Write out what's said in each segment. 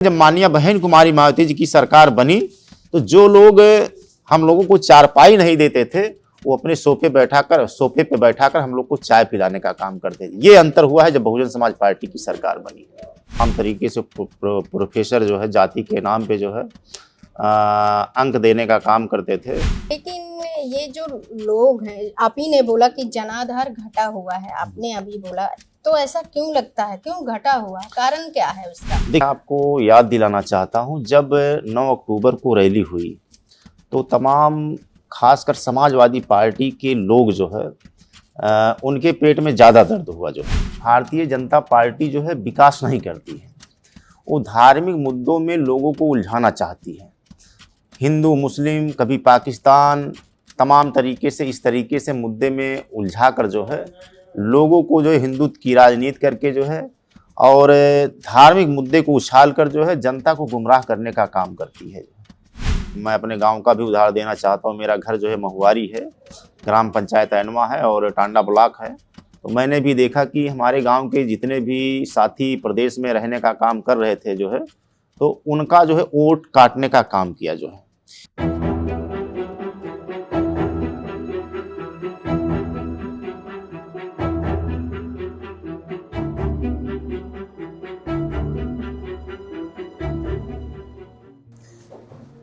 जब माननीय बहन कुमारी मायावती जी की सरकार बनी तो जो लोग हम लोगों को चारपाई नहीं देते थे वो अपने सोफे पे बैठाकर हम लोग को चाय पिलाने का काम करते थे। ये अंतर हुआ है जब बहुजन समाज पार्टी की सरकार बनी। आम तरीके से प्रोफेसर जो है जाति के नाम पे जो है अंक देने का काम करते थे। लेकिन ये जो लोग हैं, आप ही ने बोला कि जनाधार घटा हुआ है, आपने अभी बोला, तो ऐसा क्यों लगता है, क्यों घटा हुआ, कारण क्या है उसका? देखिए, आपको याद दिलाना चाहता हूं, जब 9 अक्टूबर को रैली हुई तो तमाम खासकर समाजवादी पार्टी के लोग जो है उनके पेट में ज़्यादा दर्द हुआ। जो भारतीय जनता पार्टी जो है विकास नहीं करती है, वो धार्मिक मुद्दों में लोगों को उलझाना चाहती है। हिंदू मुस्लिम कभी पाकिस्तान तमाम तरीके से इस तरीके से मुद्दे में उलझा कर जो है लोगों को जो है हिंदुत्व की राजनीति करके जो है और धार्मिक मुद्दे को उछाल कर जो है जनता को गुमराह करने का काम करती है। मैं अपने गांव का भी उदाहरण देना चाहता हूं। मेरा घर जो है महुआरी है, ग्राम पंचायत ऐनवा है और टांडा ब्लॉक है। तो मैंने भी देखा कि हमारे गांव के जितने भी साथी प्रदेश में रहने का काम कर रहे थे जो है, तो उनका जो है वोट काटने का काम किया जो है।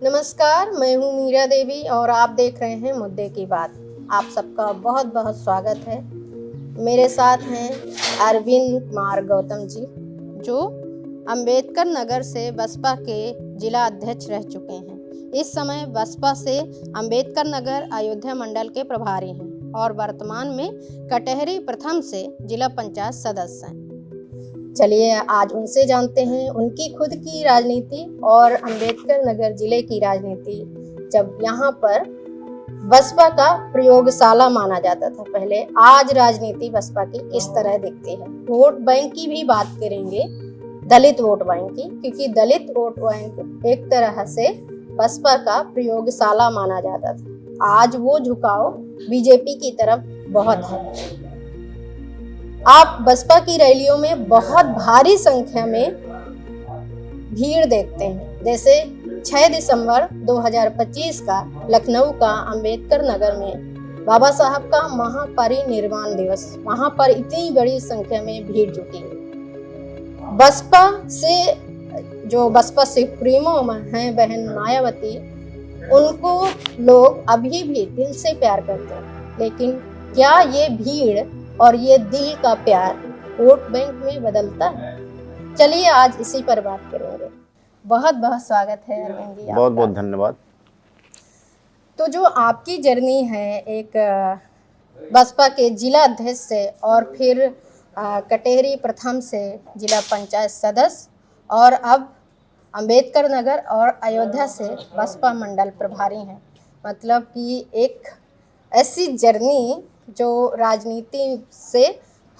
नमस्कार, मैं हूँ मीरा देवी और आप देख रहे हैं मुद्दे की बात। आप सबका बहुत बहुत स्वागत है। मेरे साथ हैं अरविंद कुमार गौतम जी, जो अंबेडकर नगर से बसपा के जिला अध्यक्ष रह चुके हैं। इस समय बसपा से अंबेडकर नगर अयोध्या मंडल के प्रभारी हैं और वर्तमान में कटहरी प्रथम से जिला पंचायत सदस्य हैं। चलिए आज उनसे जानते हैं उनकी खुद की राजनीति और अंबेडकर नगर जिले की राजनीति, जब यहाँ पर बसपा का प्रयोगशाला माना जाता था पहले, आज राजनीति बसपा की किस तरह दिखती है। वोट बैंक की भी बात करेंगे, दलित वोट बैंक की, क्योंकि दलित वोट बैंक एक तरह से बसपा का प्रयोगशाला माना जाता था। आज वो झुकाव बीजेपी की तरफ बहुत है। आप बसपा की रैलियों में बहुत भारी संख्या में भीड़ देखते हैं। जैसे 6 दिसंबर 2025 का लखनऊ का अंबेडकर नगर में बाबा साहब का महापरिनिर्वाण दिवस, वहां पर इतनी बड़ी संख्या में भीड़ जुटी है। बसपा से जो बसपा सुप्रीमो हैं बहन मायावती, उनको लोग अभी भी दिल से प्यार करते हैं। लेकिन क्या ये भीड़ और ये दिल का प्यार वोट बैंक में बदलता है? चलिए आज इसी पर बात करेंगे। बहुत बहुत स्वागत है अरविंद जी। बहुत बहुत धन्यवाद। तो जो आपकी जर्नी है एक बसपा के जिला अध्यक्ष से और फिर कटहरी प्रथम से जिला पंचायत सदस्य और अब अंबेडकर नगर और अयोध्या से बसपा मंडल प्रभारी हैं, मतलब कि एक ऐसी जर्नी जो राजनीति से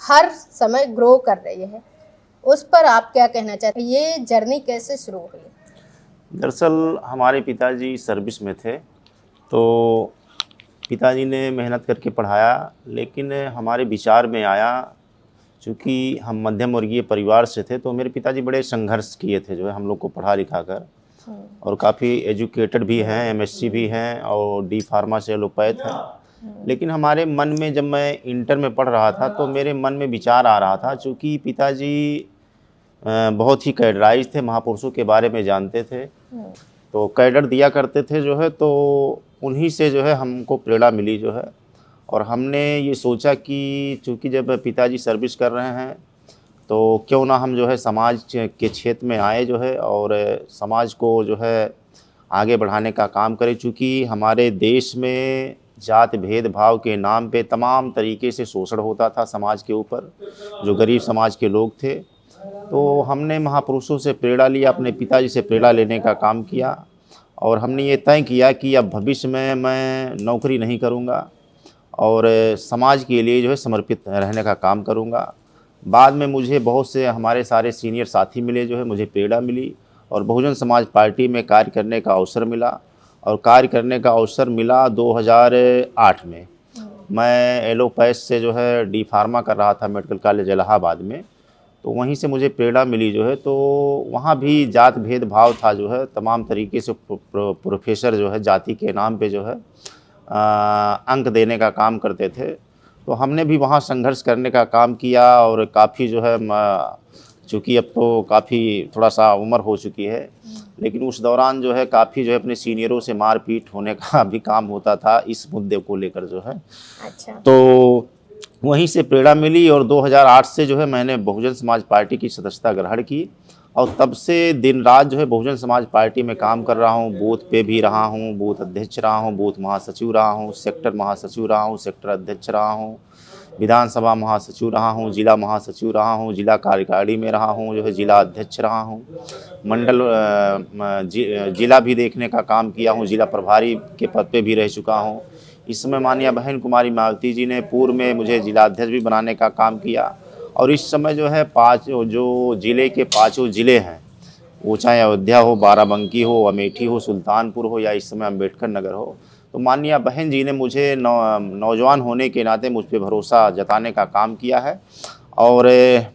हर समय ग्रो कर रही है, उस पर आप क्या कहना चाहते हैं? ये जर्नी कैसे शुरू हुई? दरअसल हमारे पिताजी सर्विस में थे, तो पिताजी ने मेहनत करके पढ़ाया, लेकिन हमारे विचार में आया, चूँकि हम मध्यम वर्गीय परिवार से थे, तो मेरे पिताजी बड़े संघर्ष किए थे जो है हम लोग को पढ़ा लिखा कर, और काफ़ी एजुकेटेड भी हैं, एमएससी भी हैं और डी फार्मा से एलोपैथ हैं। लेकिन हमारे मन में, जब मैं इंटर में पढ़ रहा था, तो मेरे मन में विचार आ रहा था, चूँकि पिताजी बहुत ही कैडराइज थे, महापुरुषों के बारे में जानते थे, तो कैडर दिया करते थे जो है, तो उन्हीं से जो है हमको प्रेरणा मिली जो है। और हमने ये सोचा कि चूँकि जब पिताजी सर्विस कर रहे हैं, तो क्यों ना हम जो है समाज के क्षेत्र में आए जो है और समाज को जो है आगे बढ़ाने का काम करें। चूँकि हमारे देश में जात भेदभाव के नाम पे तमाम तरीके से शोषण होता था समाज के ऊपर, जो गरीब समाज के लोग थे। तो हमने महापुरुषों से प्रेरणा लिया, अपने पिताजी से प्रेरणा लेने का काम किया और हमने ये तय किया कि अब भविष्य में मैं नौकरी नहीं करूँगा और समाज के लिए जो है समर्पित रहने का काम करूँगा। बाद में मुझे बहुत से हमारे सारे सीनियर साथी मिले जो है, मुझे प्रेरणा मिली और बहुजन समाज पार्टी में कार्य करने का अवसर मिला। और कार्य करने का अवसर मिला 2008 में। मैं एलोपैथ से जो है डी फार्मा कर रहा था मेडिकल कॉलेज इलाहाबाद में, तो वहीं से मुझे प्रेरणा मिली जो है। तो वहाँ भी जात भेदभाव था जो है, तमाम तरीके से प्रोफेसर जो है जाति के नाम पे जो है अंक देने का काम करते थे। तो हमने भी वहाँ संघर्ष करने का काम किया और काफ़ी जो है चूँकि अब तो काफ़ी थोड़ा सा उम्र हो चुकी है, लेकिन उस दौरान जो है काफ़ी जो है अपने सीनियरों से मारपीट होने का भी काम होता था इस मुद्दे को लेकर जो है। अच्छा। तो वहीं से प्रेरणा मिली और 2008 से जो है मैंने बहुजन समाज पार्टी की सदस्यता ग्रहण की और तब से दिन रात जो है बहुजन समाज पार्टी में काम कर रहा हूँ। बूथ पे भी रहा हूँ, बूथ अध्यक्ष रहा हूँ, बूथ महासचिव रहा हूँ, सेक्टर महासचिव रहा हूँ, सेक्टर अध्यक्ष रहा हूँ, विधानसभा महासचिव रहा हूँ, जिला महासचिव रहा हूँ, जिला कार्यकारिणी में रहा हूँ, जो है जिला अध्यक्ष रहा हूँ, मंडल जिला भी देखने का काम किया हूँ, जिला प्रभारी के पद पे भी रह चुका हूँ। इस समय माननीय बहन कुमारी मायावती जी ने पूर्व में मुझे जिलाध्यक्ष भी बनाने का काम किया और इस समय जो है जो ज़िले के 5 ज़िले हैं, वो चाहे अयोध्या हो, बाराबंकी हो, अमेठी हो, सुल्तानपुर हो या इस समय अम्बेडकर नगर हो, तो माननीय बहन जी ने मुझे नौजवान होने के नाते मुझ पर भरोसा जताने का काम किया है और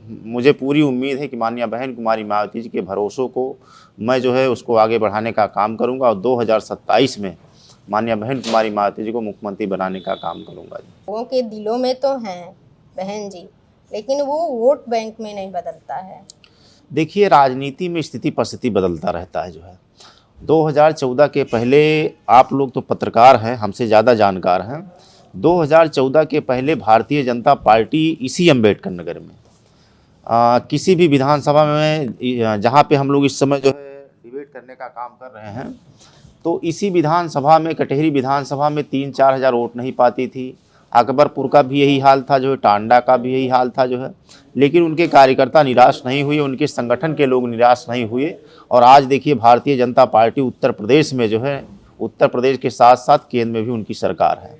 मुझे पूरी उम्मीद है कि माननीय बहन कुमारी मायावती जी के भरोसों को मैं जो है उसको आगे बढ़ाने का काम करूँगा और 2027 में माननीय बहन कुमारी मायावती जी को मुख्यमंत्री बनाने का काम करूँगा। लोगों के दिलों में तो हैं बहन जी, लेकिन वो वोट बैंक में नहीं बदलता है। देखिए, राजनीति में स्थिति परिस्थिति बदलता रहता है जो है। 2014 के पहले, आप लोग तो पत्रकार हैं, हमसे ज़्यादा जानकार हैं, 2014 के पहले भारतीय जनता पार्टी इसी अम्बेडकर नगर में किसी भी विधानसभा में जहाँ पे हम लोग इस समय जो है डिबेट करने का काम कर रहे हैं, तो इसी विधानसभा में, कटहरी विधानसभा में 3-4 हज़ार वोट नहीं पाती थी। अकबरपुर का भी यही हाल था जो है, टांडा का भी यही हाल था जो है, लेकिन उनके कार्यकर्ता निराश नहीं हुए, उनके संगठन के लोग निराश नहीं हुए और आज देखिए भारतीय जनता पार्टी उत्तर प्रदेश में जो है, उत्तर प्रदेश के साथ साथ केंद्र में भी उनकी सरकार है।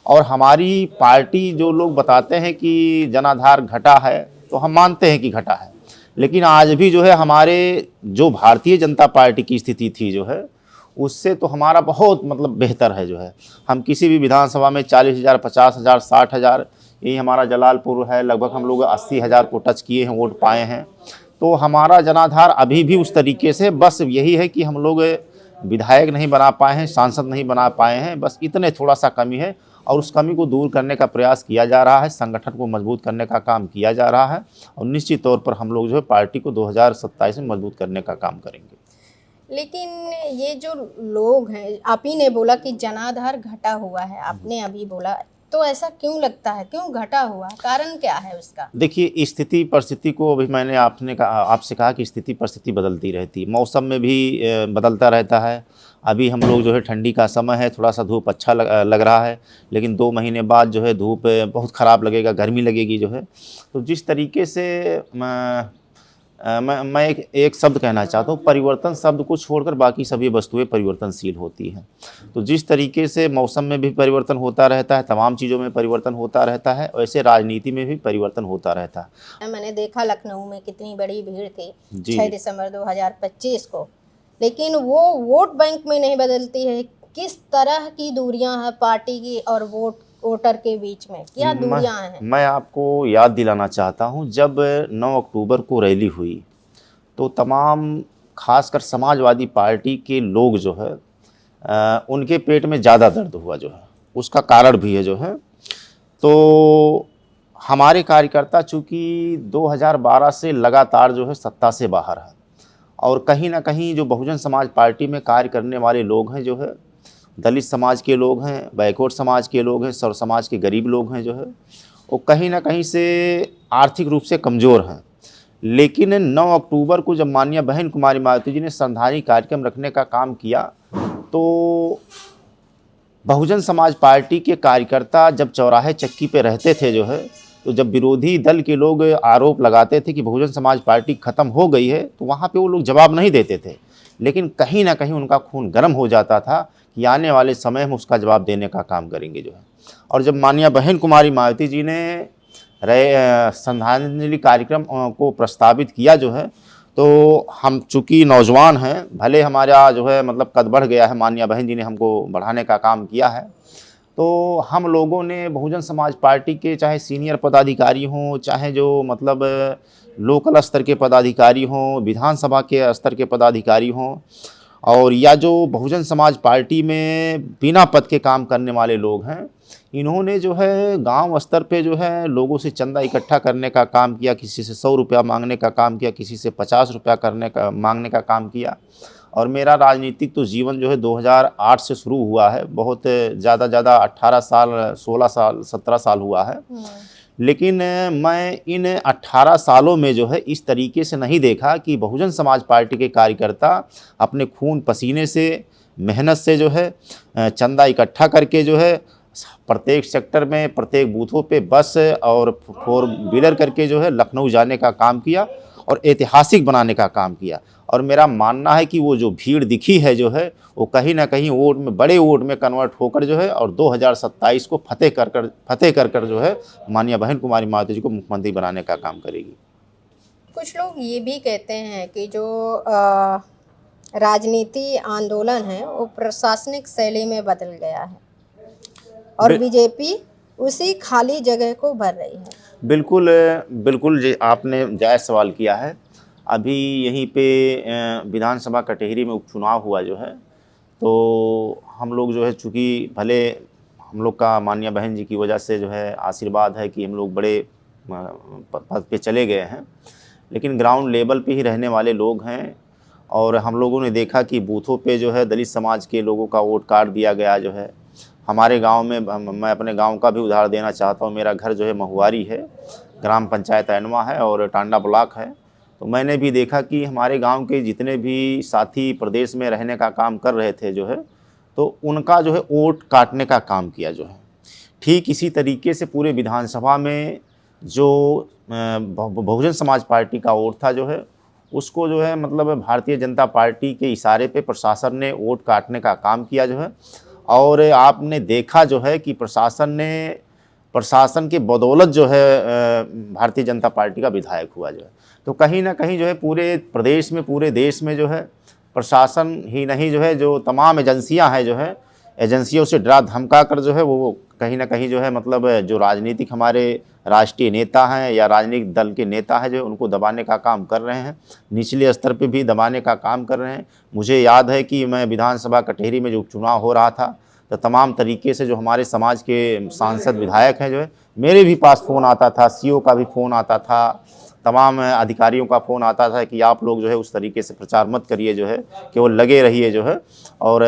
और हमारी पार्टी, जो लोग बताते हैं कि जनाधार घटा है, तो हम मानते हैं कि घटा है, लेकिन आज भी जो है हमारे जो भारतीय जनता पार्टी की स्थिति थी जो है, उससे तो हमारा बहुत मतलब बेहतर है जो है। हम किसी भी विधानसभा में 40,000, 50,000, 60,000, यही हमारा जलालपुर है, लगभग हम लोग 80,000 को टच किए हैं, वोट पाए हैं। तो हमारा जनाधार अभी भी उस तरीके से, बस यही है कि हम लोग विधायक नहीं बना पाए हैं, सांसद नहीं बना पाए हैं, बस इतने थोड़ा सा कमी है और उस कमी को दूर करने का प्रयास किया जा रहा है, संगठन को मजबूत करने का काम किया जा रहा है और निश्चित तौर पर हम लोग जो है पार्टी को 2027 में मजबूत करने का काम करेंगे। लेकिन ये जो लोग हैं, आप ही ने बोला कि जनाधार घटा हुआ है, आपने अभी बोला, तो ऐसा क्यों लगता है, क्यों घटा हुआ, कारण क्या है उसका? देखिए, स्थिति परिस्थिति को अभी मैंने आपसे कहा कि स्थिति परिस्थिति बदलती रहती है, मौसम में भी बदलता रहता है। अभी हम लोग जो है ठंडी का समय है, थोड़ा सा धूप अच्छा लग रहा है, लेकिन 2 महीने बाद जो है धूप बहुत ख़राब लगेगा, गर्मी लगेगी जो है। तो जिस तरीके से मैं एक शब्द कहना चाहता हूँ, परिवर्तन शब्द को छोड़कर बाकी सभी वस्तुएं परिवर्तनशील होती हैं। तो जिस तरीके से मौसम में भी परिवर्तन होता रहता है, तमाम चीज़ों में परिवर्तन होता रहता है, वैसे राजनीति में भी परिवर्तन होता रहता है। मैंने देखा लखनऊ में कितनी बड़ी भीड़ थी 6 जी। दिसंबर 2025 को, लेकिन वो वोट बैंक में नहीं बदलती है। किस तरह की दूरियां हैं पार्टी की और वोटर के बीच में, क्या दूरियां हैं? मैं आपको याद दिलाना चाहता हूँ, जब 9 अक्टूबर को रैली हुई तो तमाम खासकर समाजवादी पार्टी के लोग जो है उनके पेट में ज़्यादा दर्द हुआ जो है, उसका कारण भी है जो है। तो हमारे कार्यकर्ता चूँकि 2012 से लगातार जो है सत्ता से बाहर है और कहीं ना कहीं जो बहुजन समाज पार्टी में कार्य करने वाले लोग हैं जो है, दलित समाज के लोग हैं, बैकवर्ड समाज के लोग हैं, सर्व समाज के गरीब लोग हैं जो है, वो कहीं ना कहीं से आर्थिक रूप से कमज़ोर हैं। लेकिन 9 अक्टूबर को जब माननीय बहन कुमारी मायावती जी ने संधानी कार्यक्रम रखने का काम किया, तो बहुजन समाज पार्टी के कार्यकर्ता जब चौराहे चक्की पे रहते थे जो है, तो जब विरोधी दल के लोग आरोप लगाते थे कि बहुजन समाज पार्टी ख़त्म हो गई है, तो वहाँ पे वो लोग जवाब नहीं देते थे, लेकिन कहीं ना कहीं उनका खून गर्म हो जाता था कि आने वाले समय में उसका जवाब देने का काम करेंगे जो है। और जब माननीय बहन कुमारी मायावती जी ने श्रद्धांजलि कार्यक्रम को प्रस्तावित किया जो है, तो हम चूँकि नौजवान हैं, भले हमारा जो है मतलब कद बढ़ गया है, माननीय बहन जी ने हमको बढ़ाने का काम किया है, तो हम लोगों ने बहुजन समाज पार्टी के चाहे सीनियर पदाधिकारी हों, चाहे जो मतलब लोकल स्तर के पदाधिकारी हों, विधानसभा के स्तर के पदाधिकारी हों, और या जो बहुजन समाज पार्टी में बिना पद के काम करने वाले लोग हैं, इन्होंने जो है गांव स्तर पे जो है लोगों से चंदा इकट्ठा करने का काम किया, किसी से 100 रुपया मांगने का काम किया, किसी से 50 रुपया मांगने का काम किया। और मेरा राजनीतिक तो जीवन जो है 2008 से शुरू हुआ है, बहुत ज़्यादा 18 साल, 16 साल, 17 साल हुआ है। लेकिन मैं इन 18 सालों में जो है इस तरीके से नहीं देखा कि बहुजन समाज पार्टी के कार्यकर्ता अपने खून पसीने से, मेहनत से जो है चंदा इकट्ठा करके जो है प्रत्येक सेक्टर में, प्रत्येक बूथों पे बस और 4 व्हीलर करके जो है लखनऊ जाने का काम किया और ऐतिहासिक बनाने का काम किया। और मेरा मानना है कि वो जो भीड़ दिखी है जो है वो कहीं ना कहीं वोट में, बड़े वोट में कन्वर्ट होकर जो है और 2027 को फतेह कर जो है माननीय बहन कुमारी मायावती जी को मुख्यमंत्री बनाने का काम करेगी। कुछ लोग ये भी कहते हैं कि जो राजनीति आंदोलन है वो प्रशासनिक शैली में बदल गया है और बीजेपी उसी खाली जगह को भर रही है। बिल्कुल जी, आपने जायज़ सवाल किया है। अभी यहीं पे विधानसभा कटेहरी में उपचुनाव हुआ जो है, तो हम लोग जो है, चूँकि भले हम लोग का माननीय बहन जी की वजह से जो है आशीर्वाद है कि हम लोग बड़े पद पे चले गए हैं, लेकिन ग्राउंड लेवल पे ही रहने वाले लोग हैं। और हम लोगों ने देखा कि बूथों पे जो है दलित समाज के लोगों का वोट कार्ड दिया गया जो है। हमारे गांव में, मैं अपने गांव का भी उदाहरण देना चाहता हूं, मेरा घर जो है महुआरी है, ग्राम पंचायत ऐनवा है और टांडा ब्लॉक है। तो मैंने भी देखा कि हमारे गांव के जितने भी साथी प्रदेश में रहने का काम कर रहे थे जो है, तो उनका जो है वोट काटने का काम किया जो है। ठीक इसी तरीके से पूरे विधानसभा में जो बहुजन समाज पार्टी का वोट था जो है, उसको जो है मतलब भारतीय जनता पार्टी के इशारे पे प्रशासन ने वोट काटने का काम किया जो है। और आपने देखा जो है कि प्रशासन के बदौलत जो है भारतीय जनता पार्टी का विधायक हुआ जो है। तो कहीं ना कहीं जो है पूरे प्रदेश में, पूरे देश में जो है प्रशासन ही नहीं जो है, जो तमाम एजेंसियां हैं जो है, एजेंसियों से डरा धमका कर जो है वो कहीं ना कहीं जो है मतलब जो राजनीतिक हमारे राष्ट्रीय नेता हैं या राजनीतिक दल के नेता हैं जो उनको दबाने का काम कर रहे हैं, निचले स्तर पे भी दबाने का काम कर रहे हैं। मुझे याद है कि मैं विधानसभा कटेहरी में जो उपचुनाव हो रहा था, तो तमाम तरीके से जो हमारे समाज के सांसद विधायक हैं जो है, मेरे भी पास फ़ोन आता था, सीओ का भी फ़ोन आता था, तमाम अधिकारियों का फ़ोन आता था कि आप लोग जो है उस तरीके से प्रचार मत करिए जो है, केवल लगे रहिए जो है, और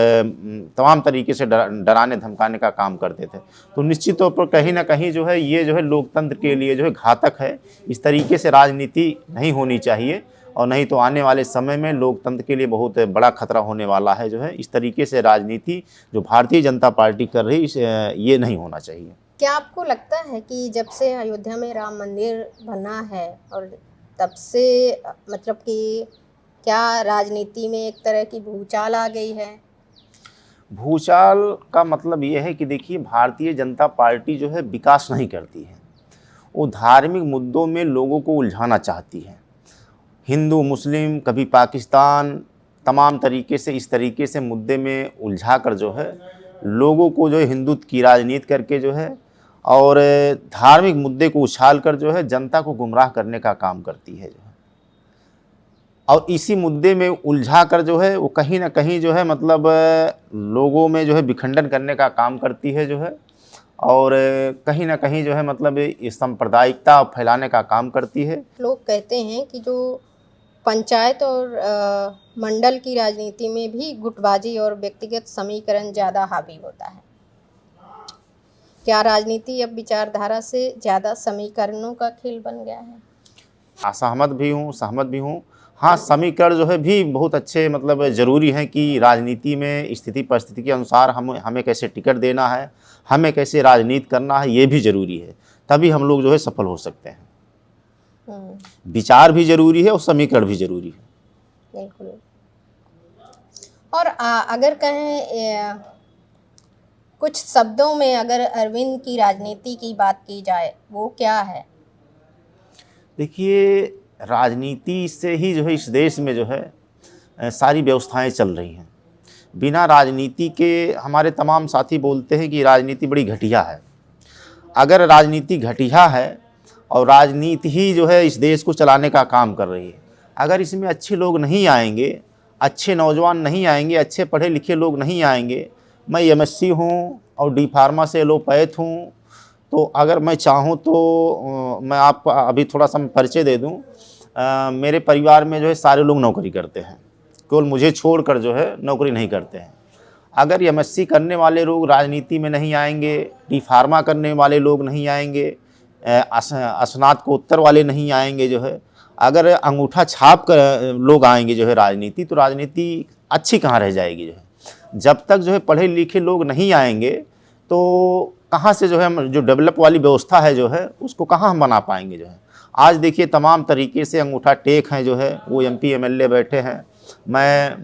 तमाम तरीके से डराने धमकाने का काम करते थे। तो निश्चित तौर पर कहीं ना कहीं जो है ये जो है लोकतंत्र के लिए जो है घातक है। इस तरीके से राजनीति नहीं होनी चाहिए, और नहीं तो आने वाले समय में लोकतंत्र के लिए बहुत बड़ा खतरा होने वाला है जो है। इस तरीके से राजनीति जो भारतीय जनता पार्टी कर रही है, ये नहीं होना चाहिए। क्या आपको लगता है कि जब से अयोध्या में राम मंदिर बना है और तब से मतलब कि क्या राजनीति में एक तरह की भूचाल आ गई है? भूचाल का मतलब ये है कि देखिए, भारतीय जनता पार्टी जो है विकास नहीं करती है, वो धार्मिक मुद्दों में लोगों को उलझाना चाहती है। हिंदू, मुस्लिम, कभी पाकिस्तान, तमाम तरीके से इस तरीके से मुद्दे में उलझा कर जो है लोगों को जो है हिंदुत्व की राजनीति करके जो है और धार्मिक मुद्दे को उछाल कर जो है जनता को गुमराह करने का काम करती है जो है। और इसी मुद्दे में उलझा कर जो है वो कहीं ना कहीं जो है मतलब लोगों में जो है विखंडन करने का काम करती है जो है, और कहीं ना कहीं जो है मतलब इस सांप्रदायिकता फैलाने का काम करती है। लोग कहते हैं कि जो पंचायत और मंडल की राजनीति में भी गुटबाजी और व्यक्तिगत समीकरण ज़्यादा हावी होता है। क्या राजनीति अब विचारधारा से ज़्यादा समीकरणों का खेल बन गया है? असहमत भी हूँ। हाँ, समीकरण जो है भी बहुत अच्छे मतलब ज़रूरी हैं कि राजनीति में स्थिति परिस्थिति के अनुसार हमें कैसे टिकट देना है, हमें कैसे राजनीति करना है, ये भी ज़रूरी है। तभी हम लोग जो है सफल हो सकते हैं। विचार भी ज़रूरी है और समीकरण भी ज़रूरी है। बिल्कुल। और अगर कहें कुछ शब्दों में अगर अरविंद की राजनीति की बात की जाए, वो क्या है? देखिए, राजनीति से ही जो है इस देश में जो है सारी व्यवस्थाएं चल रही हैं। बिना राजनीति के हमारे तमाम साथी बोलते हैं कि राजनीति बड़ी घटिया है। अगर राजनीति घटिया है और राजनीति ही जो है इस देश को चलाने का काम कर रही है। अगर इसमें अच्छे लोग नहीं आएंगे, अच्छे नौजवान नहीं आएंगे, अच्छे पढ़े लिखे लोग नहीं आएंगे, मैं एमएससी हूँ और डी फार्मा से एलोपैथ हूँ, तो अगर मैं चाहूँ तो मैं आपको अभी थोड़ा सा परिचय दे दूँ। मेरे परिवार में जो है सारे लोग नौकरी करते हैं, केवल मुझे छोड़कर जो है नौकरी नहीं करते हैं। अगर एमएससी करने वाले लोग राजनीति में नहीं आएंगे, डी फार्मा करने वाले लोग नहीं आएंगे, स्नातकोत्तर वाले नहीं आएंगे, जो है अगर अंगूठा छाप कर लोग आएंगे जो है राजनीति, तो राजनीति अच्छी कहाँ रह जाएगी। जो है जब तक जो है पढ़े लिखे लोग नहीं आएंगे तो कहाँ से जो है हम जो डेवलप वाली व्यवस्था है जो है उसको कहाँ हम बना पाएंगे। जो है आज देखिए तमाम तरीके से अंगूठा टेक हैं, जो है वो एमपी एमएलए बैठे हैं। मैं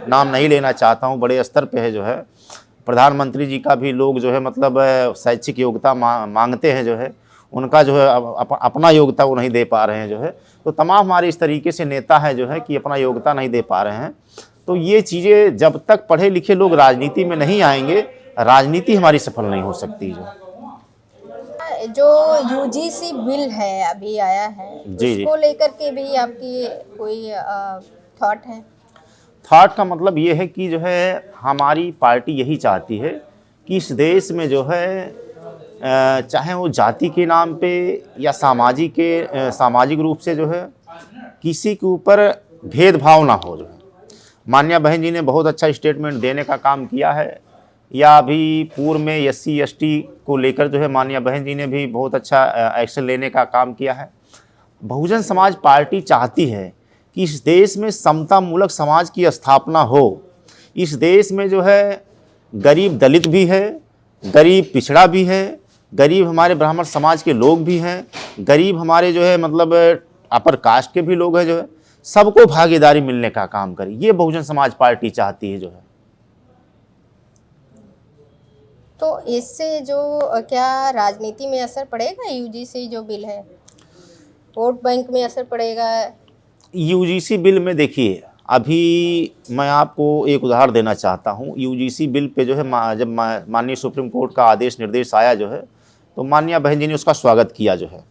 नाम नहीं लेना चाहता हूँ, बड़े स्तर पे है। जो है प्रधानमंत्री जी का भी लोग जो है मतलब शैक्षिक योग्यता मांगते हैं, जो है उनका जो है अपना योग्यता वो नहीं दे पा रहे हैं। जो है तो तमाम हमारे इस तरीके से नेता हैं जो है कि अपना योग्यता नहीं दे पा रहे हैं। तो ये चीज़ें जब तक पढ़े लिखे लोग राजनीति में नहीं आएंगे, राजनीति हमारी सफल नहीं हो सकती। जो यूजीसी बिल है अभी आया है, जी उसको लेकर के भी आपकी कोई थॉट है? थॉट का मतलब ये है कि जो है हमारी पार्टी यही चाहती है कि इस देश में जो है चाहे वो जाति के नाम पे या सामाजिक रूप से जो है किसी के ऊपर भेदभाव ना हो। जो है माननीय बहन जी ने बहुत अच्छा स्टेटमेंट देने का काम किया है, या अभी पूर्व में एससी एसटी को लेकर जो है माननीय बहन जी ने भी बहुत अच्छा एक्शन लेने का काम किया है। बहुजन समाज पार्टी चाहती है कि इस देश में समता मूलक समाज की स्थापना हो। इस देश में जो है गरीब दलित भी है, गरीब पिछड़ा भी है, गरीब हमारे ब्राह्मण समाज के लोग भी हैं, गरीब हमारे जो है मतलब अपर कास्ट के भी लोग हैं। जो है सबको भागीदारी मिलने का काम करे, ये बहुजन समाज पार्टी चाहती है। जो है तो इससे जो क्या राजनीति में असर पड़ेगा? यूजीसी जो बिल है, वोट बैंक में असर पड़ेगा? यूजीसी बिल में देखिए, अभी मैं आपको एक उदाहरण देना चाहता हूँ। यूजीसी बिल पे जो है जब माननीय सुप्रीम कोर्ट का आदेश निर्देश आया जो है, तो माननीय बहन जी ने उसका स्वागत किया। जो है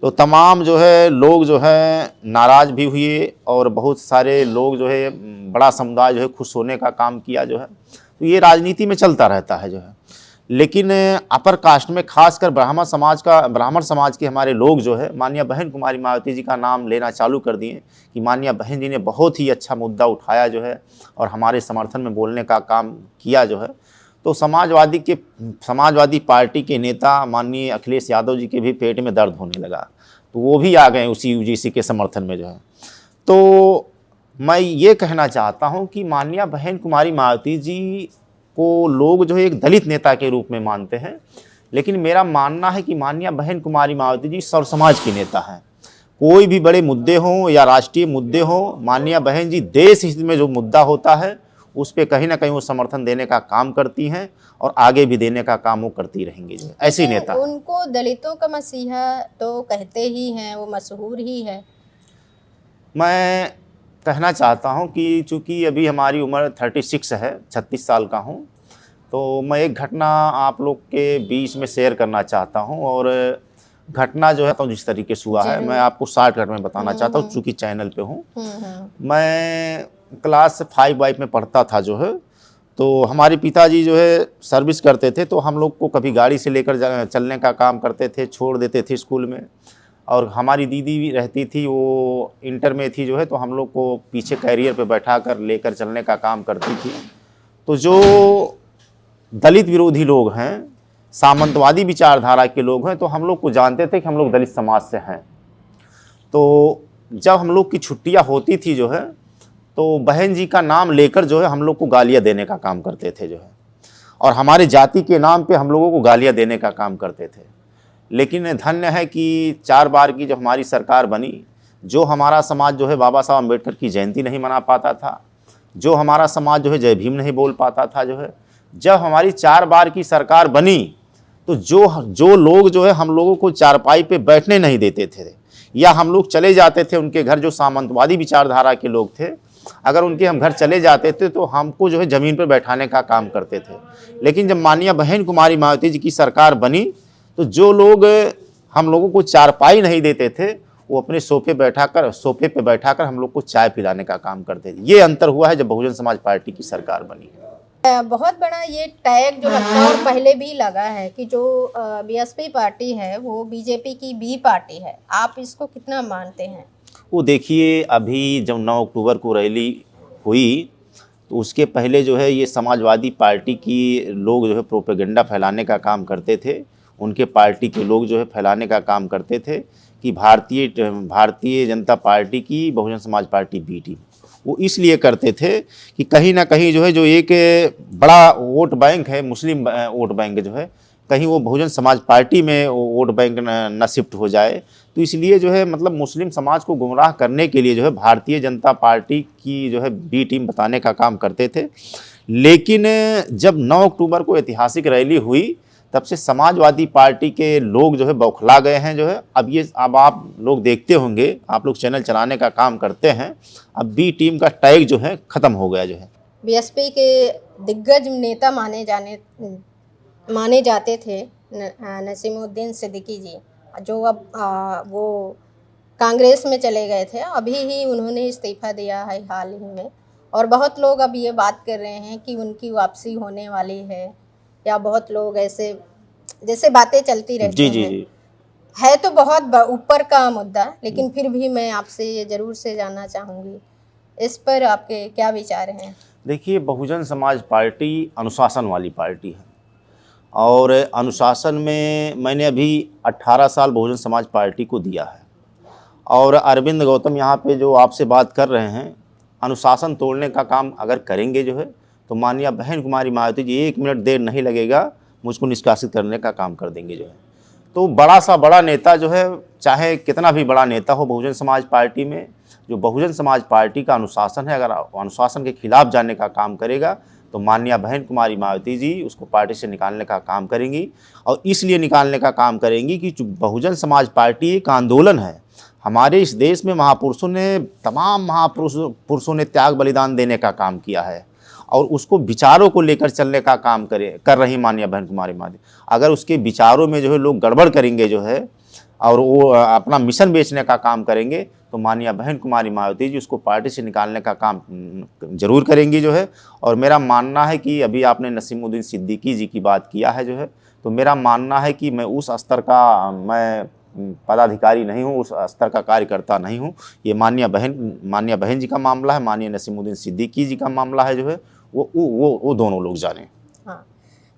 तो तमाम जो है लोग जो है नाराज़ भी हुए और बहुत सारे लोग जो है बड़ा समुदाय जो है खुश होने का काम किया। जो है तो ये राजनीति में चलता रहता है। जो है लेकिन अपर कास्ट में खासकर ब्राह्मण समाज के हमारे लोग जो है माननीय बहन कुमारी मायावती जी का नाम लेना चालू कर दिए कि माननीय बहन जी ने बहुत ही अच्छा मुद्दा उठाया जो है और हमारे समर्थन में बोलने का काम किया। जो है तो समाजवादी पार्टी के नेता माननीय अखिलेश यादव जी के भी पेट में दर्द होने लगा, तो वो भी आ गए उसी यूजीसी के समर्थन में। जो है तो मैं ये कहना चाहता हूँ कि माननीय बहन कुमारी मायावती जी को लोग जो है एक दलित नेता के रूप में मानते हैं, लेकिन मेरा मानना है कि माननीय बहन कुमारी मायावती जी सर्व समाज की नेता हैं। कोई भी बड़े मुद्दे हों या राष्ट्रीय मुद्दे हों, माननीय बहन जी देश हित में जो मुद्दा होता है उस पे कहीं ना कहीं वो समर्थन देने का काम करती हैं और आगे भी देने का काम वो करती रहेंगी। जो ऐसी नेता उनको दलितों का मसीहा तो कहते ही हैं, वो मशहूर ही है। मैं कहना चाहता हूं कि चूँकि अभी हमारी उम्र 36 है, 36 साल का हूं, तो मैं एक घटना आप लोग के बीच में शेयर करना चाहता हूं। और घटना जो है तो जिस तरीके से हुआ है मैं आपको शॉर्टकट में बताना चाहता हूं, चूँकि चैनल पे हूं। मैं क्लास 5 में पढ़ता था। जो है तो हमारे पिताजी जो है सर्विस करते थे, तो हम लोग को कभी गाड़ी से लेकर चलने का काम करते थे, छोड़ देते थे स्कूल में। और हमारी दीदी भी रहती थी, वो इंटर में थी जो है, तो हम लोग को पीछे कैरियर पे बैठा कर लेकर चलने का काम करती थी। तो जो दलित विरोधी लोग हैं, सामंतवादी विचारधारा के लोग हैं, तो हम लोग को जानते थे कि हम लोग दलित समाज से हैं। तो जब हम लोग की छुट्टियां होती थी जो है, तो बहन जी का नाम लेकर जो है हम लोग को गालियाँ देने का काम करते थे। जो है और हमारे जाति के नाम पे हम लोगों को गालियाँ देने का काम करते थे। लेकिन धन्य है कि 4 बार की जब हमारी सरकार बनी, जो हमारा समाज जो है बाबा साहब अम्बेडकर की जयंती नहीं मना पाता था, जो हमारा समाज जो है जय भीम नहीं बोल पाता था, जो है जब हमारी 4 बार की सरकार बनी, तो जो लोग जो है हम लोगों को चारपाई पे बैठने नहीं देते थे, या हम लोग चले जाते थे उनके घर, जो सामंतवादी विचारधारा के लोग थे, अगर उनके हम घर चले जाते थे तो हमको जो है ज़मीन पर बैठाने का काम करते थे। लेकिन जब माननीय बहन कुमारी मायावती जी की सरकार बनी, तो जो लोग हम लोगों को चारपाई नहीं देते थे, वो अपने सोफे पे बैठाकर हम लोग को चाय पिलाने का काम करते थे। ये अंतर हुआ है जब बहुजन समाज पार्टी की सरकार बनी है। बहुत बड़ा ये टैग जो लगता है और पहले भी लगा है कि जो बीएसपी पार्टी है वो बीजेपी की बी पार्टी है, आप इसको कितना मानते हैं? वो देखिए, अभी जब 9 अक्टूबर को रैली हुई तो उसके पहले जो है ये समाजवादी पार्टी की लोग जो है प्रोपेगेंडा फैलाने का काम करते थे। उनके पार्टी के लोग जो है फैलाने का काम करते थे कि भारतीय जनता पार्टी की Bahujan Samaj party B team. वो इसलिए करते थे कि कहीं ना कहीं जो है जो एक बड़ा वोट बैंक है, मुस्लिम वोट बैंक जो है, कहीं वो बहुजन समाज पार्टी में वो वोट बैंक न शिफ्ट हो जाए। तो इसलिए जो है मतलब मुस्लिम समाज को गुमराह करने के लिए जो है भारतीय जनता पार्टी की जो है बी टीम बताने का काम करते थे। लेकिन जब 9 अक्टूबर को ऐतिहासिक रैली हुई तब से समाजवादी पार्टी के लोग जो है बौखला गए हैं। जो है अब आप लोग देखते होंगे, आप लोग चैनल चलाने का काम करते हैं, अब बी टीम का टैग जो है ख़त्म हो गया। जो है बीएसपी के दिग्गज नेता माने जाते थे नसीमुद्दीन सिद्दीकी जी, जो अब वो कांग्रेस में चले गए थे, अभी ही उन्होंने इस्तीफा दिया है हाल ही में। और बहुत लोग अब ये बात कर रहे हैं कि उनकी वापसी होने वाली है, या बहुत लोग ऐसे जैसे बातें चलती रहती जी जी हैं। जी है तो बहुत ऊपर का मुद्दा, लेकिन फिर भी मैं आपसे ये ज़रूर से जानना चाहूँगी, इस पर आपके क्या विचार हैं? देखिए, बहुजन समाज पार्टी अनुशासन वाली पार्टी है और अनुशासन में मैंने अभी 18 साल बहुजन समाज पार्टी को दिया है। और अरविंद गौतम यहाँ पे जो आपसे बात कर रहे हैं, अनुशासन तोड़ने का काम अगर करेंगे जो है तो माननीय बहन कुमारी मायावती जी 1 मिनट देर नहीं लगेगा मुझको निष्कासित करने का काम कर देंगे। जो है तो बड़ा नेता जो है, चाहे कितना भी बड़ा नेता हो बहुजन समाज पार्टी में, जो बहुजन समाज पार्टी का अनुशासन है, अगर अनुशासन के खिलाफ जाने का काम करेगा तो माननीय बहन कुमारी मायावती जी उसको पार्टी से निकालने का काम करेंगी। और इसलिए निकालने का काम करेंगी कि जो बहुजन समाज पार्टी एक आंदोलन है। हमारे इस देश में तमाम महापुरुषों ने त्याग बलिदान देने का काम किया है और उसको विचारों को लेकर चलने का काम कर रही माननीय बहन कुमारी मायावती। अगर उसके विचारों में जो है लोग गड़बड़ करेंगे जो है और वो अपना मिशन बेचने का काम करेंगे तो माननीय बहन कुमारी मायावती जी उसको पार्टी से निकालने का काम जरूर करेंगी। जो है और मेरा मानना है कि अभी आपने नसीमुद्दीन सिद्दीकी जी की बात किया है जो है, तो मेरा मानना है कि मैं उस स्तर का मैं पदाधिकारी नहीं हूँ, उस स्तर का कार्यकर्ता नहीं हूँ। ये माननीय बहन जी का मामला है, माननीय नसीमुद्दीन सिद्दीकी जी का मामला है। जो है वो दोनों लोग जाने। हाँ,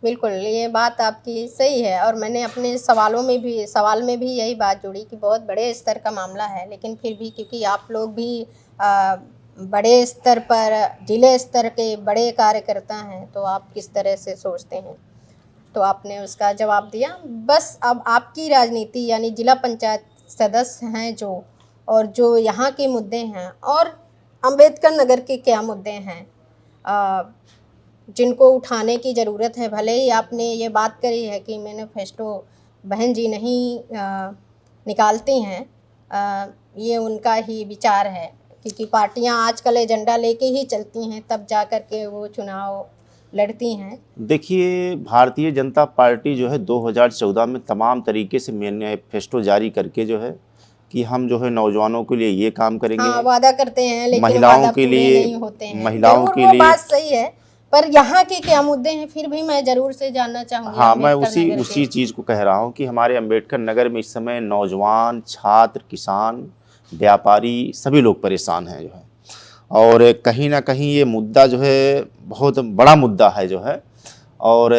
बिल्कुल, ये बात आपकी सही है। और मैंने अपने सवाल में भी यही बात जोड़ी कि बहुत बड़े स्तर का मामला है, लेकिन फिर भी क्योंकि आप लोग भी बड़े स्तर पर, जिले स्तर के बड़े कार्यकर्ता हैं, तो आप किस तरह से सोचते हैं, तो आपने उसका जवाब दिया। बस अब आपकी राजनीति यानी जिला पंचायत सदस्य हैं जो, और जो यहाँ के मुद्दे हैं और अंबेडकर नगर के क्या मुद्दे हैं जिनको उठाने की ज़रूरत है। भले ही आपने ये बात करी है कि मैनिफेस्टो बहन जी नहीं निकालती हैं, ये उनका ही विचार है, क्योंकि पार्टियां आजकल एजेंडा लेके ही चलती हैं, तब जा कर के वो चुनाव लड़ती हैं। देखिए, भारतीय जनता पार्टी जो है 2014 में तमाम तरीके से मैनिफेस्टो जारी करके जो है कि हम जो है नौजवानों के लिए ये काम करेंगे। हाँ, वादा करते हैं लेकिन महिलाओं वादा के पूरे लिए नहीं होते हैं। महिलाओं जरूर के वो लिए बात सही है, पर यहाँ के क्या मुद्दे हैं फिर भी मैं जरूर से जानना चाहूँगी। हाँ, मैं अम्बेडकर नगर उसी के। चीज़ को कह रहा हूँ कि हमारे अम्बेडकर नगर में इस समय नौजवान, छात्र, किसान, व्यापारी सभी लोग परेशान हैं जो है। और कहीं ना कहीं ये मुद्दा जो है बहुत बड़ा मुद्दा है जो है। और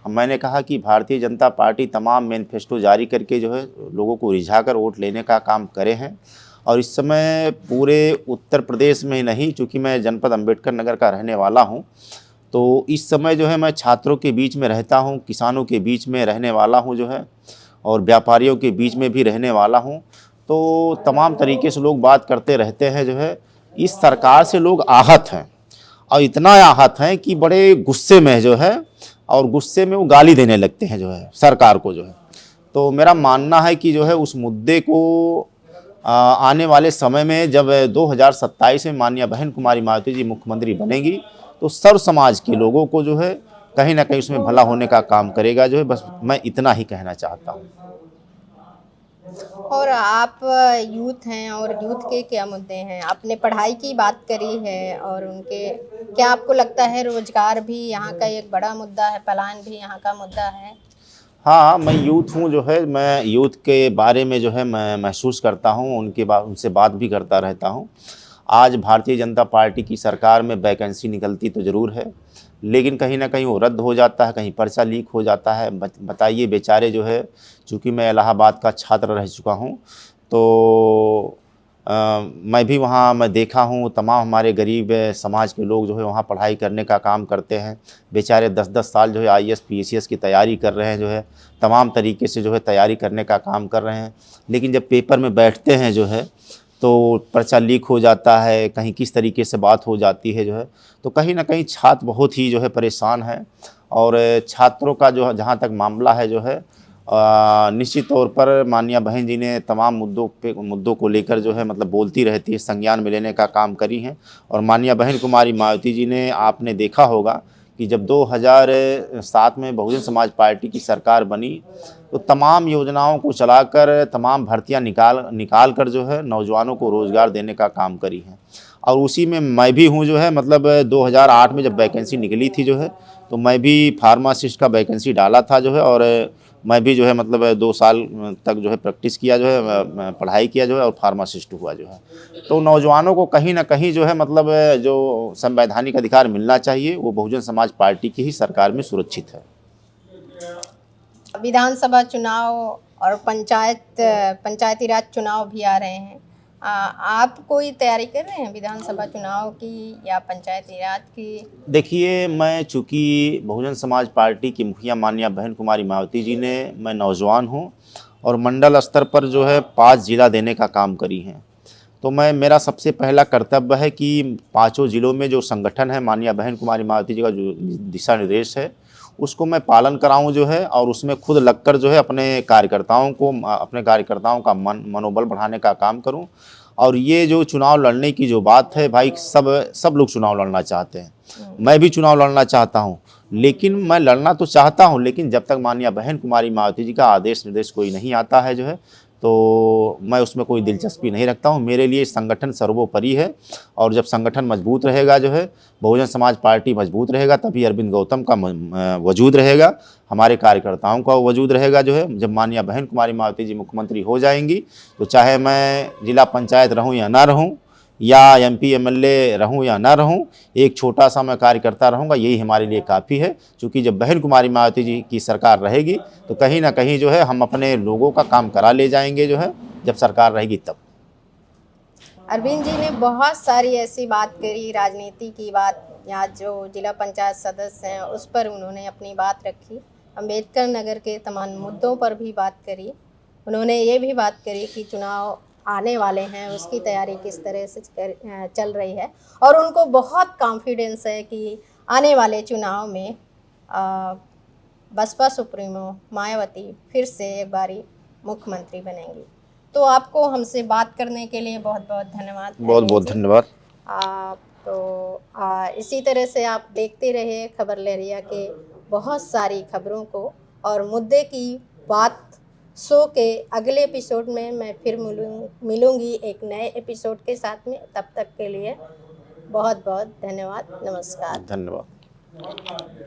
मैंने कहा कि भारतीय जनता पार्टी तमाम मैनिफेस्टो जारी करके जो है लोगों को रिझाकर वोट लेने का काम करे हैं। और इस समय पूरे उत्तर प्रदेश में ही नहीं, चूँकि मैं जनपद अम्बेडकर नगर का रहने वाला हूँ, तो इस समय जो है मैं छात्रों के बीच में रहता हूँ, किसानों के बीच में रहने वाला हूँ जो है, और व्यापारियों के बीच में भी रहने वाला हूँ। तो तमाम तरीके से लोग बात करते रहते हैं जो है। इस सरकार से लोग आहत हैं और इतना आहत हैं कि बड़े गुस्से में जो है, और गुस्से में वो गाली देने लगते हैं जो है सरकार को जो है। तो मेरा मानना है कि जो है उस मुद्दे को आने वाले समय में जब 2027 में माननीय बहन कुमारी मायावती जी मुख्यमंत्री बनेंगी तो सर्व समाज के लोगों को जो है कहीं ना कहीं उसमें भला होने का काम करेगा जो है। बस मैं इतना ही कहना चाहता हूँ। और आप यूथ हैं और यूथ के क्या मुद्दे हैं? आपने पढ़ाई की बात करी है और उनके क्या आपको लगता है रोजगार भी यहाँ का एक बड़ा मुद्दा है, पलायन भी यहाँ का मुद्दा है? हाँ, मैं यूथ हूँ जो है, मैं यूथ के बारे में जो है मैं महसूस करता हूँ, उनसे बात भी करता रहता हूँ। आज भारतीय जनता पार्टी की सरकार में वैकेंसी निकलती तो ज़रूर है, लेकिन कहीं न कहीं वो रद्द हो जाता है, कहीं पर्चा लीक हो जाता है। बताइए बेचारे जो है, चूँकि मैं इलाहाबाद का छात्र रह चुका हूँ, तो मैं भी वहाँ मैं देखा हूँ, तमाम हमारे गरीब समाज के लोग जो है वहाँ पढ़ाई करने का काम करते हैं। बेचारे 10-10 साल जो है आईएएस, पीसीएस की तैयारी कर रहे हैं, जो है तमाम तरीके से जो है तैयारी करने का काम कर रहे हैं। लेकिन जब पेपर में बैठते हैं जो है, तो पर्चा लीक हो जाता है, कहीं किस तरीके से बात हो जाती है जो है, तो कहीं न कहीं छात्र बहुत ही जो है परेशान है। और छात्रों का जो जहाँ तक मामला है जो है, निश्चित तौर पर माननीय बहन जी ने तमाम मुद्दों को लेकर जो है मतलब बोलती रहती है, संज्ञान में लेने का काम करी हैं। और माननीय बहन कुमारी मायावती जी ने, आपने देखा होगा कि जब 2007 में बहुजन समाज पार्टी की सरकार बनी, तो तमाम योजनाओं को चलाकर तमाम भर्तियां निकाल कर जो है नौजवानों को रोज़गार देने का काम करी है। और उसी में मैं भी हूँ जो है, मतलब 2008 में जब वैकेंसी निकली थी जो है, तो मैं भी फार्मासिस्ट का वैकेंसी डाला था जो है, और मैं भी जो है मतलब 2 साल तक जो है प्रैक्टिस किया जो है, पढ़ाई किया जो है, और फार्मासिस्ट हुआ जो है। तो नौजवानों को कहीं न कहीं जो है मतलब जो संवैधानिक अधिकार मिलना चाहिए, वो बहुजन समाज पार्टी की ही सरकार में सुरक्षित है। विधानसभा चुनाव और पंचायती राज चुनाव भी आ रहे हैं। आप कोई तैयारी कर रहे हैं विधानसभा चुनाव की या पंचायती राज की? देखिए, मैं चूँकि बहुजन समाज पार्टी की मुखिया माननीय बहन कुमारी मायावती जी ने, मैं नौजवान हूँ और मंडल स्तर पर जो है 5 ज़िला देने का काम करी हैं। तो मेरा सबसे पहला कर्तव्य है कि पाँचों ज़िलों में जो संगठन है, माननीय बहन कुमारी मायावती जी का जो दिशा निर्देश है, उसको मैं पालन कराऊँ जो है, और उसमें खुद लगकर जो है अपने कार्यकर्ताओं का मनोबल बढ़ाने का काम करूँ। और ये जो चुनाव लड़ने की जो बात है भाई, सब लोग चुनाव लड़ना चाहते हैं। मैं भी चुनाव लड़ना चाहता हूँ, लेकिन मैं लड़ना तो चाहता हूँ, लेकिन जब तक माननीय बहन कुमारी मायावती जी का आदेश निर्देश कोई नहीं आता है जो है, तो मैं उसमें कोई दिलचस्पी नहीं रखता हूँ। मेरे लिए संगठन सर्वोपरि है, और जब संगठन मजबूत रहेगा जो है, बहुजन समाज पार्टी मजबूत रहेगा, तभी अरविंद गौतम का वजूद रहेगा, हमारे कार्यकर्ताओं का वजूद रहेगा जो है। जब माननीय बहन कुमारी मायावती जी मुख्यमंत्री हो जाएंगी, तो चाहे मैं जिला पंचायत रहूँ या ना रहूँ, या एमपी एमएलए रहूं या ना रहूं, एक छोटा सा मैं कार्यकर्ता रहूंगा, यही हमारे लिए काफ़ी है। क्योंकि जब बहन कुमारी मायावती जी की सरकार रहेगी, तो कहीं ना कहीं जो है हम अपने लोगों का काम करा ले जाएंगे जो है, जब सरकार रहेगी तब। अरविंद जी ने बहुत सारी ऐसी बात करी, राजनीति की बात, या जो जिला पंचायत सदस्य हैं उस पर उन्होंने अपनी बात रखी। अम्बेडकर नगर के तमाम मुद्दों पर भी बात करी। उन्होंने ये भी बात करी कि चुनाव आने वाले हैं, उसकी तैयारी किस तरह से चल रही है, और उनको बहुत कॉन्फिडेंस है कि आने वाले चुनाव में बसपा सुप्रीमो मायावती फिर से एक बारी मुख्यमंत्री बनेंगी। तो आपको हमसे बात करने के लिए बहुत बहुत धन्यवाद। बहुत बहुत धन्यवाद। इसी तरह से आप देखते रहिए खबर लहरिया के बहुत सारी खबरों को, और मुद्दे की बात शो के अगले एपिसोड में मैं फिर मिलूंगी एक नए एपिसोड के साथ में। तब तक के लिए बहुत बहुत धन्यवाद। नमस्कार। धन्यवाद।